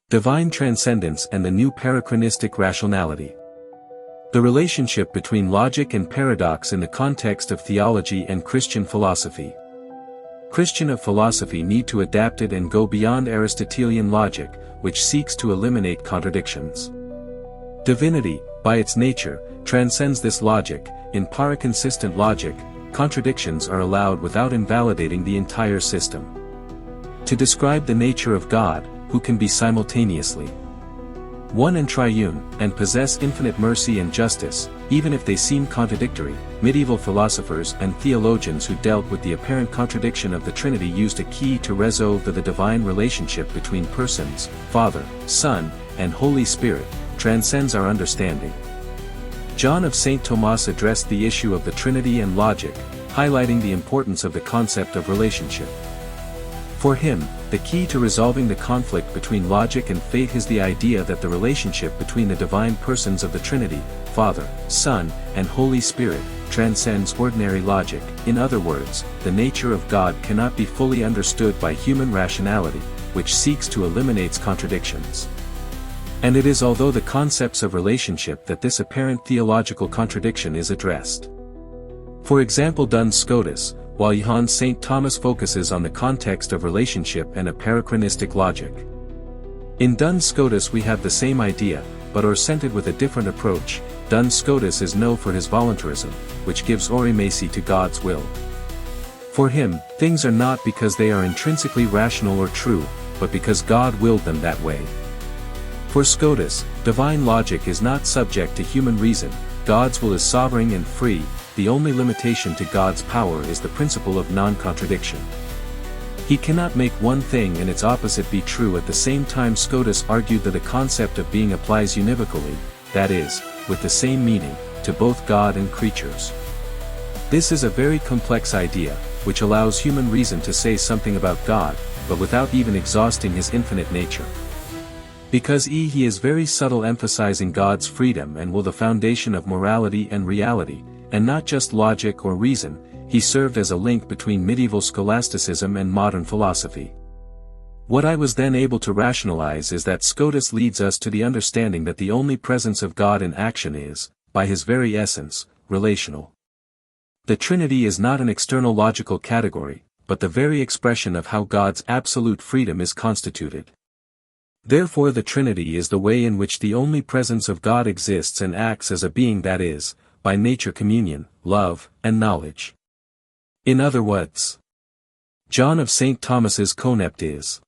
Divine transcendence and the new parachronistic rationality. The relationship between logic and paradox in the context of theology and Christian philosophy. Christians of philosophy need to adapt it and go beyond Aristotelian logic, which seeks to eliminate contradictions. Divinity, by its nature, transcends this logic. In paraconsistent logic, contradictions are allowed without invalidating the entire system. To describe the nature of God, who can be simultaneously one and triune, and possess infinite mercy and justice, even if they seem contradictory, medieval philosophers and theologians who dealt with the apparent contradiction of the Trinity used a key to resolve the divine relationship between persons, Father, Son, and Holy Spirit, transcends our understanding. Jhon of St. Thomas addressed the issue of the Trinity and logic, highlighting the importance of the concept of relationship. For him, the key to resolving the conflict between logic and faith is the idea that the relationship between the divine persons of the Trinity, Father, Son, and Holy Spirit, transcends ordinary logic. In other words, the nature of God cannot be fully understood by human rationality, which seeks to eliminate contradictions. And it is although the concepts of relationship that this apparent theological contradiction is addressed. For example, Duns Scotus, while Jhon St. Thomas focuses on the context of relationship and a parachronistic logic. In Duns Scotus we have the same idea, but are centered with a different approach. Duns Scotus is known for his voluntarism, which gives orimacy to God's will. For him, things are not because they are intrinsically rational or true, but because God willed them that way. For Scotus, divine logic is not subject to human reason. God's will is sovereign and free. The only limitation to God's power is the principle of non-contradiction. He cannot make one thing and its opposite be true at the same time. Scotus argued that the concept of being applies univocally, that is, with the same meaning, to both God and creatures. This is a very complex idea, which allows human reason to say something about God, but without even exhausting his infinite nature. Because he is very subtle, emphasizing God's freedom and will, the foundation of morality and reality, and not just logic or reason. He served as a link between medieval scholasticism and modern philosophy. What I was then able to rationalize is that Scotus leads us to the understanding that the only presence of God in action is, by his very essence, relational. The Trinity is not an external logical category, but the very expression of how God's absolute freedom is constituted. Therefore the Trinity is the way in which the only presence of God exists and acts as a being, that is, by nature communion, love, and knowledge. In other words, Jhon of St. Thomas's concept is